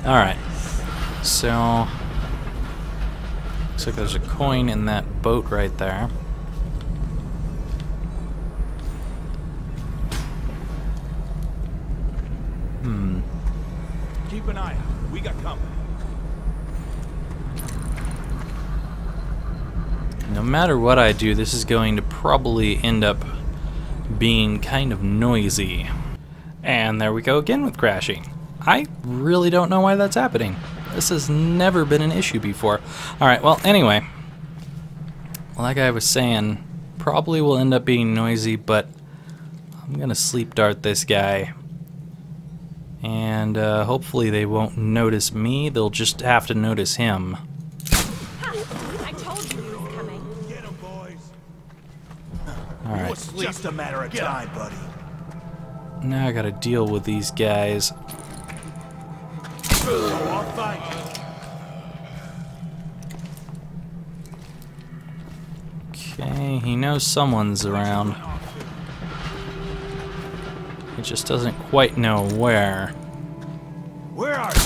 Alright. So, looks like there's a coin in that boat right there. Keep an eye out. We got company. No matter what I do, this is going to probably end up being kind of noisy. And there we go again with crashing. I really don't know why that's happening. This has never been an issue before. Alright, well, anyway. Like I was saying, probably will end up being noisy, but I'm gonna sleep dart this guy. And hopefully they won't notice me, they'll just have to notice him. I told you he was coming. Get him, boys. Alright, It's just a matter of time, buddy. now I gotta deal with these guys. I'll fight. Okay, he knows someone's around. He just doesn't quite know where. Where are you?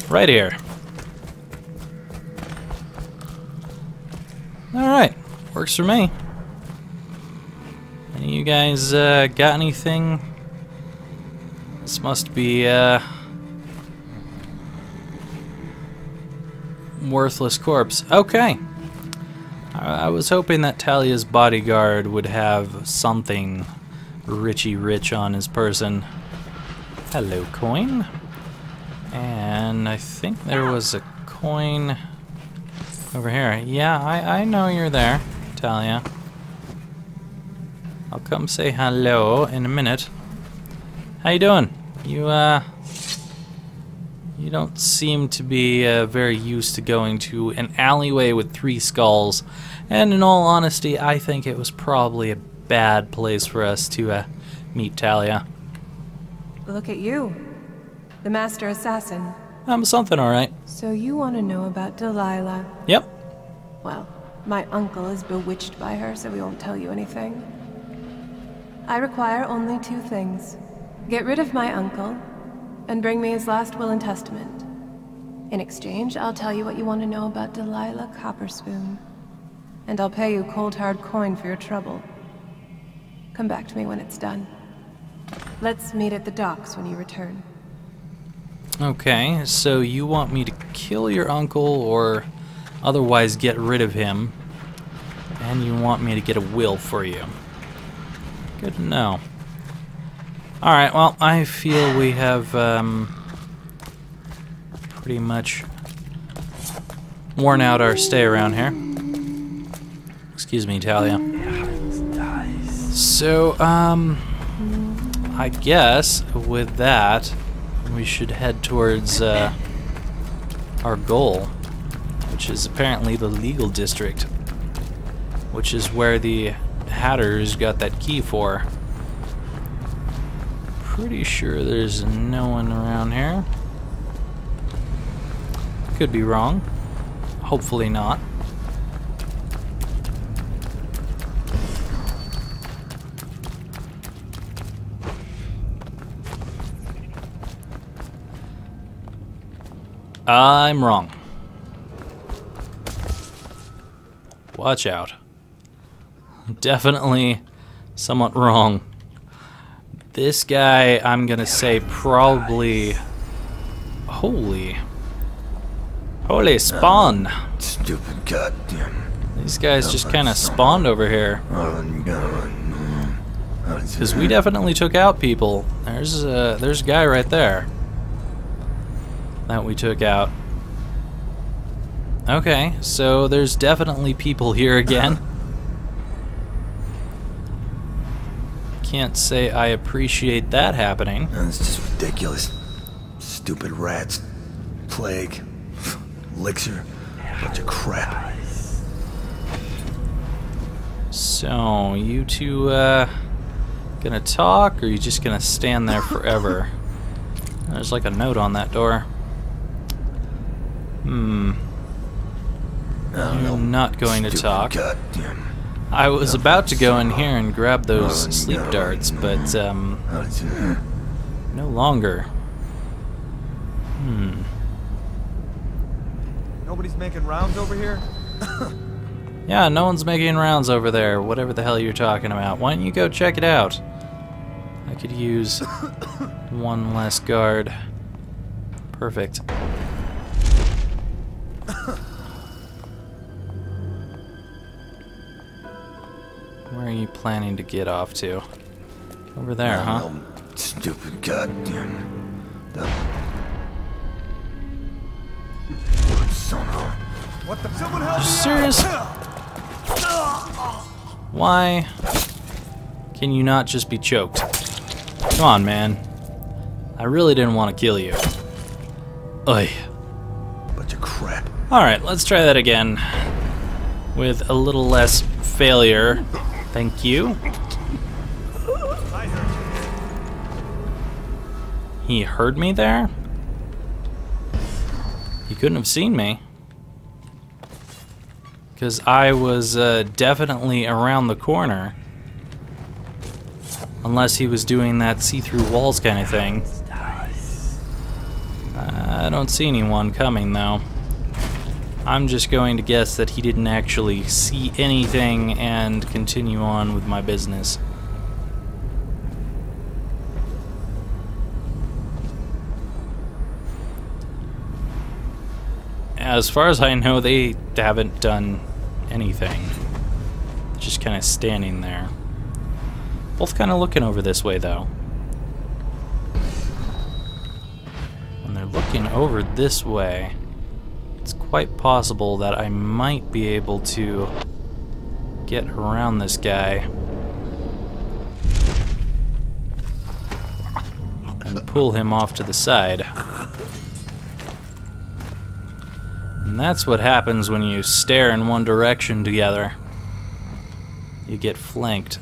Right here. Alright, works for me. Any of you guys got anything? This must be worthless corpse. Okay. I was hoping that Talia's bodyguard would have something rich on his person. Hello, coin. And I think there was a coin over here. Yeah, I know you're there, Talia. I'll come say hello in a minute. How you doing? You don't seem to be very used to going to an alleyway with 3 skulls. And in all honesty, I think it was probably a bad place for us to meet Talia. Look at you. The master assassin. I'm something alright. So you want to know about Delilah? Yep. Well, my uncle is bewitched by her, so we won't tell you anything. I require only 2 things. Get rid of my uncle, and bring me his last will and testament. In exchange, I'll tell you what you want to know about Delilah Copperspoon. And I'll pay you cold hard coin for your trouble. Come back to me when it's done. Let's meet at the docks when you return. Okay, so you want me to kill your uncle or otherwise get rid of him, and you want me to get a will for you. Good to know. Alright, well, I feel we have pretty much worn out our stay around here. Excuse me, Talia. So, I guess with that, we should head towards our goal, which is apparently the legal district, which is where the Hatters got that key for. Pretty sure there's no one around here. Could be wrong. Hopefully not. I'm wrong. Watch out. Definitely somewhat wrong. This guy, I'm gonna say probably... Holy spawn! Stupid goddamn. These guys just kind of spawned over here. Because we definitely took out people. There's a guy right there that we took out. Okay, so there's definitely people here again. Can't say I appreciate that happening. That's just ridiculous. Stupid rats. Plague. Elixir. Bunch of crap. So, you two gonna talk, or are you just gonna stand there forever? There's like a note on that door. You're not going to talk. Goddamn. I was about to go in here and grab those sleep darts, but no longer. Nobody's making rounds over here? Yeah, no one's making rounds over there, whatever the hell you're talking about. Why don't you go check it out? I could use one less guard. Perfect. Where are you planning to get off to? Over there, huh? No, stupid goddamn. Son of... What the? Someone help Are you me serious? Why can you not just be choked? Come on, man. I really didn't want to kill you. Oy. Bunch of crap. Alright, let's try that again. With a little less failure. Thank you. He heard me there? He couldn't have seen me. Because I was definitely around the corner. Unless he was doing that see-through walls kind of thing. I don't see anyone coming, though. I'm just going to guess that he didn't actually see anything and continue on with my business. As far as I know, they haven't done anything. Just kind of standing there. Both kind of looking over this way, though. When they're looking over this way, it's quite possible that I might be able to get around this guy and pull him off to the side. And that's what happens when you stare in one direction together. You get flanked.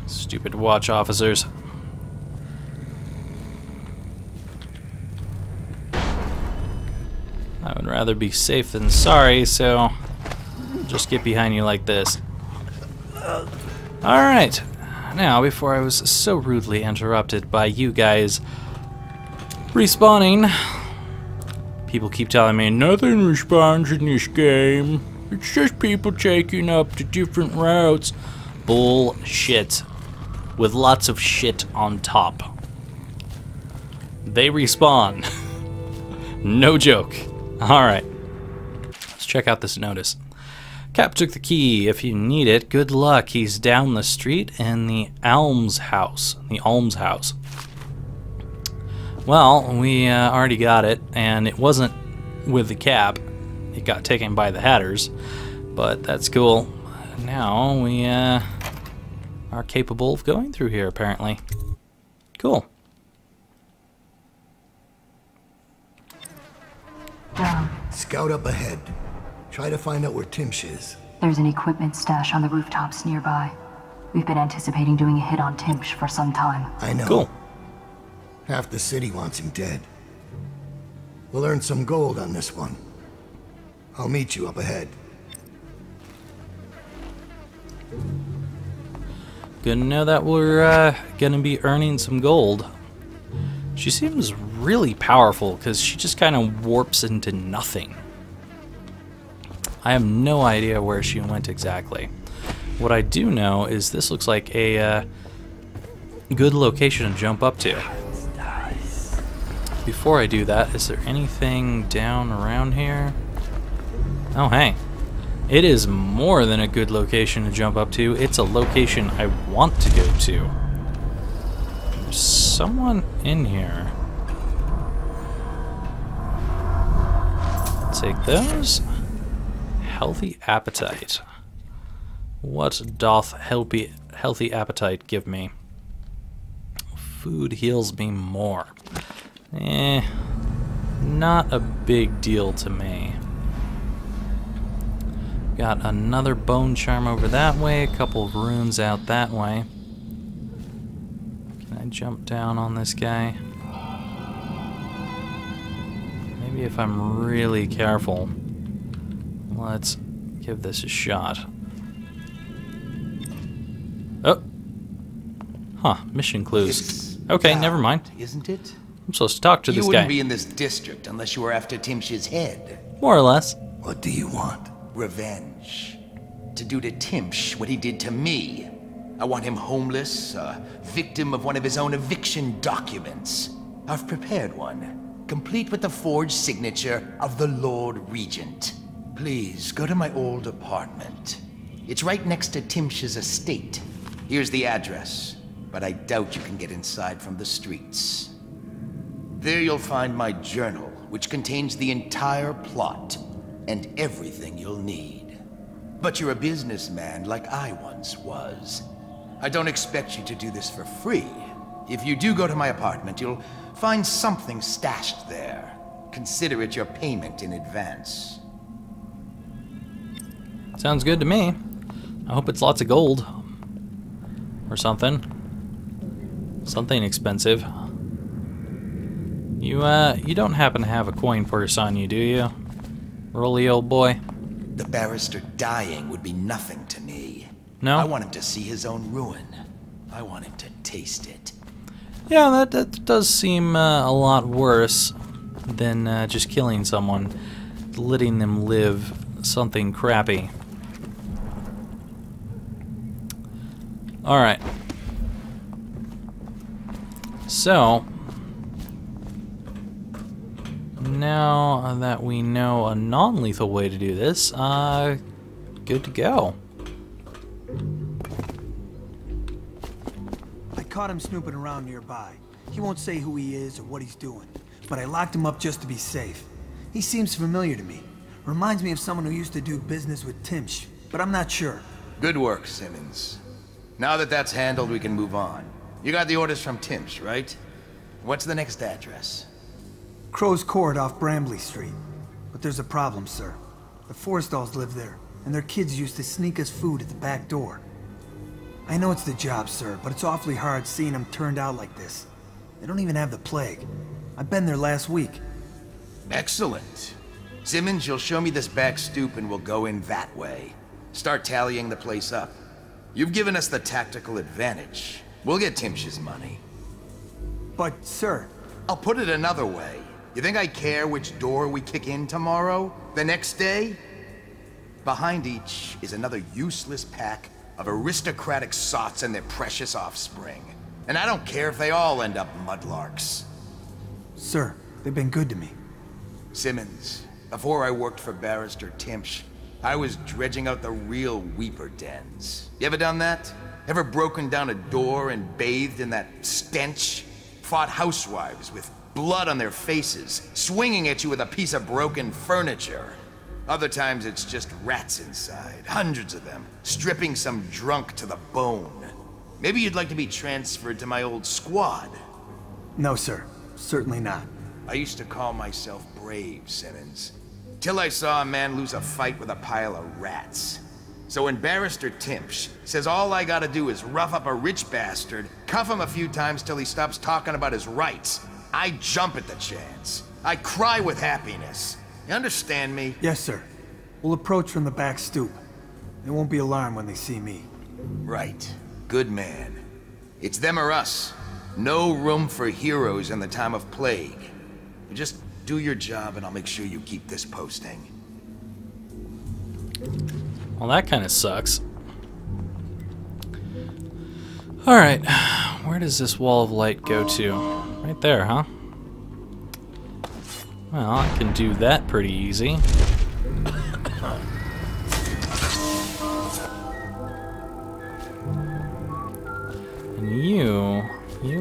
Stupid watch officers. I would rather be safe than sorry, so I'll just get behind you like this. Alright, now before I was so rudely interrupted by you guys respawning, people keep telling me nothing respawns in this game. It's just people taking up to different routes. Bullshit. With lots of shit on top. They respawn. No joke. Alright. Let's check out this notice. Cap took the key. If you need it, good luck. He's down the street in the Alms House. The Alms House. Well, we already got it, and it wasn't with the cap. It got taken by the Hatters, but that's cool. Now we are capable of going through here, apparently. Cool. Down. Scout up ahead. Try to find out where Timsh is. There's an equipment stash on the rooftops nearby. We've been anticipating doing a hit on Timsh for some time. I know. Cool. Half the city wants him dead. We'll earn some gold on this one. I'll meet you up ahead. Good to know that we're gonna be earning some gold. She seems really powerful because she just kind of warps into nothing. I have no idea where she went exactly. What I do know is this looks like a good location to jump up to. Before I do that, is there anything down around here? Oh, hey. It is more than a good location to jump up to. It's a location I want to go to. There's someone in here. Take those. Healthy appetite. What doth healthy appetite give me? Food heals me more. Not a big deal to me. Got another bone charm over that way, a couple of runes out that way. Can I jump down on this guy? Maybe if I'm really careful. Let's give this a shot. Oh! Huh, mission clues. It's Okay, odd, never mind. Isn't it? I'm supposed to talk to You this wouldn't guy. be in this district unless you were after Timsh's head. More or less. What do you want? Revenge. To do to Timsh what he did to me. I want him homeless, a victim of one of his own eviction documents. I've prepared one, complete with the forged signature of the Lord Regent. Please, go to my old apartment. It's right next to Timsh's estate. Here's the address, but I doubt you can get inside from the streets. There you'll find my journal, which contains the entire plot and everything you'll need. But you're a businessman like I once was. I don't expect you to do this for free. If you do go to my apartment, you'll find something stashed there. Consider it your payment in advance. Sounds good to me. I hope it's lots of gold. Or something. Something expensive. You don't happen to have a coin purse on you, do you? Rolly old boy. The barrister dying would be nothing to me. No? I want him to see his own ruin. I want him to taste it. Yeah, that does seem a lot worse than just killing someone, letting them live something crappy. Alright. So, now that we know a non-lethal way to do this, good to go. I caught him snooping around nearby. He won't say who he is or what he's doing, but I locked him up just to be safe. He seems familiar to me. Reminds me of someone who used to do business with Timsh, but I'm not sure. Good work, Simmons. Now that that's handled, we can move on. You got the orders from Timsh, right? What's the next address? Crow's Court off Brambley Street. But there's a problem, sir. The Forrestalls live there, and their kids used to sneak us food at the back door. I know it's the job, sir, but it's awfully hard seeing them turned out like this. They don't even have the plague. I've been there last week. Excellent. Simmons, you'll show me this back stoop and we'll go in that way. Start tallying the place up. You've given us the tactical advantage. We'll get Timsh's money. But, sir... I'll put it another way. You think I care which door we kick in tomorrow? The next day? Behind each is another useless pack of aristocratic sots and their precious offspring. And I don't care if they all end up mudlarks. Sir, they've been good to me. Simmons, before I worked for Barrister Timsh, I was dredging out the real Weeper dens. You ever done that? Ever broken down a door and bathed in that stench? Fought housewives with blood on their faces, swinging at you with a piece of broken furniture. Other times it's just rats inside, hundreds of them, stripping some drunk to the bone. Maybe you'd like to be transferred to my old squad. No, sir. Certainly not. I used to call myself brave, Simmons. Till I saw a man lose a fight with a pile of rats. So when Barrister Timsh says all I gotta do is rough up a rich bastard, cuff him a few times till he stops talking about his rights, I jump at the chance. I cry with happiness. You understand me? Yes, sir. We'll approach from the back stoop. They won't be alarmed when they see me. Right. Good man. It's them or us. No room for heroes in the time of plague. You just do your job and I'll make sure you keep this posting. Well, that kind of sucks. Alright, where does this wall of light go to? Right there, huh? Well, I can do that pretty easy. And you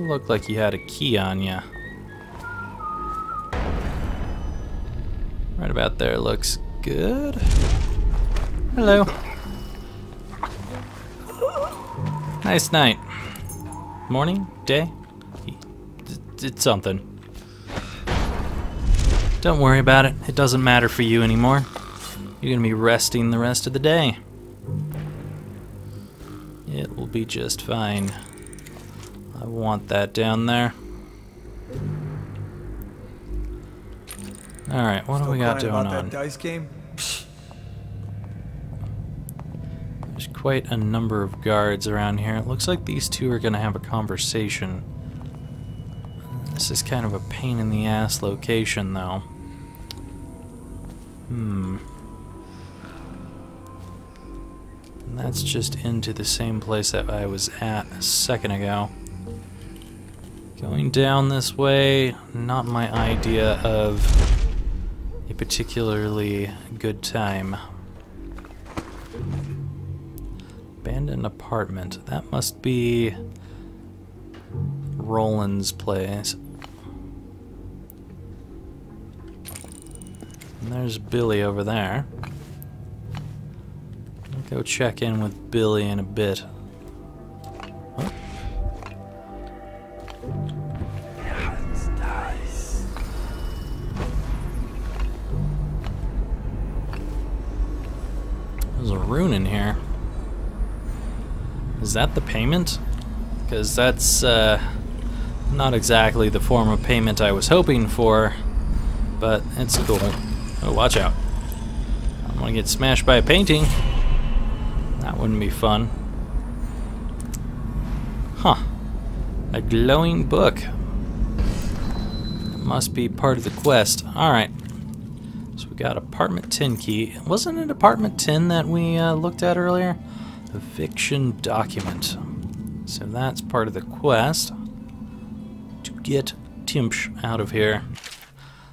look like you had a key on you. Right about there looks good. Hello. Nice night. Morning? Day? It's something. Don't worry about it. It doesn't matter for you anymore. You're gonna be resting the rest of the day. It will be just fine. I want that down there. Alright, what do we got going about on? that dice game? There's quite a number of guards around here. It looks like these two are going to have a conversation. This is kind of a pain in the ass location, though. And that's just into the same place that I was at a second ago. Going down this way, not my idea of a particularly good time. Abandoned apartment. That must be Roland's place. And there's Billy over there. I'll go check in with Billy in a bit. Oh. That's nice. There's a rune in here. Is that the payment? Because that's not exactly the form of payment I was hoping for, but it's cool. Oh, watch out. I don't want to get smashed by a painting. That wouldn't be fun. Huh. A glowing book. That must be part of the quest. Alright. So we got apartment 10 key. Wasn't it apartment 10 that we looked at earlier? Eviction document. So that's part of the quest. To get Timsh out of here.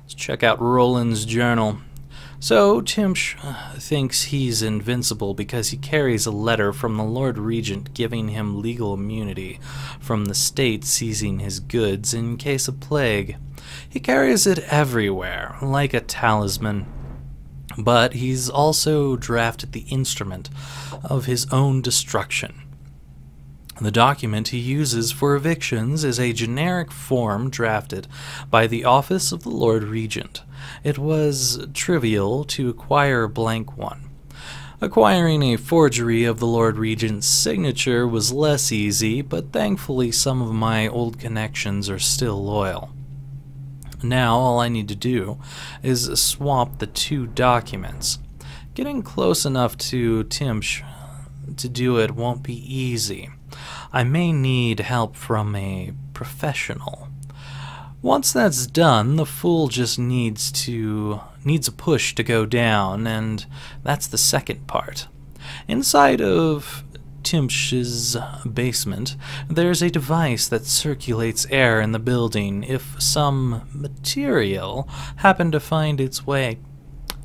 Let's check out Roland's journal. So, Timsh thinks he's invincible because he carries a letter from the Lord Regent giving him legal immunity from the state seizing his goods in case of plague. He carries it everywhere, like a talisman. But he's also drafted the instrument of his own destruction. The document he uses for evictions is a generic form drafted by the Office of the Lord Regent. It was trivial to acquire a blank one. Acquiring a forgery of the Lord Regent's signature was less easy, but thankfully some of my old connections are still loyal. Now all I need to do is swap the two documents. Getting close enough to Timsh to do it won't be easy. I may need help from a professional. Once that's done, the fool just needs a push to go down, and that's the second part. Inside of Timsh's basement, there's a device that circulates air in the building. If some material happened to find its way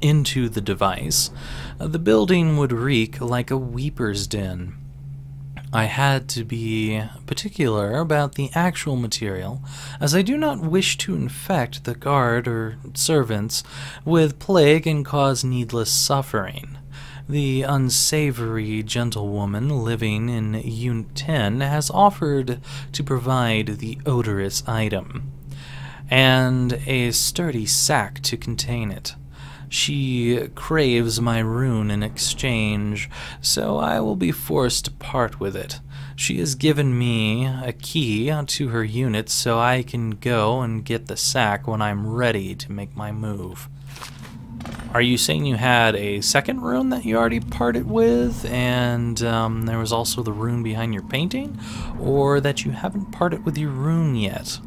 into the device, the building would reek like a weeper's den. I had to be particular about the actual material, as I do not wish to infect the guard or servants with plague and cause needless suffering. The unsavory gentlewoman living in Unit 10 has offered to provide the odorous item, and a sturdy sack to contain it. She craves my rune in exchange, so I will be forced to part with it. She has given me a key to her unit so I can go and get the sack when I'm ready to make my move. Are you saying you had a second rune that you already parted with, and there was also the rune behind your painting? Or that you haven't parted with your rune yet?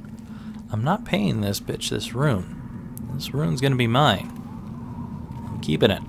I'm not paying this bitch this rune. This rune's gonna be mine. I'm keeping it.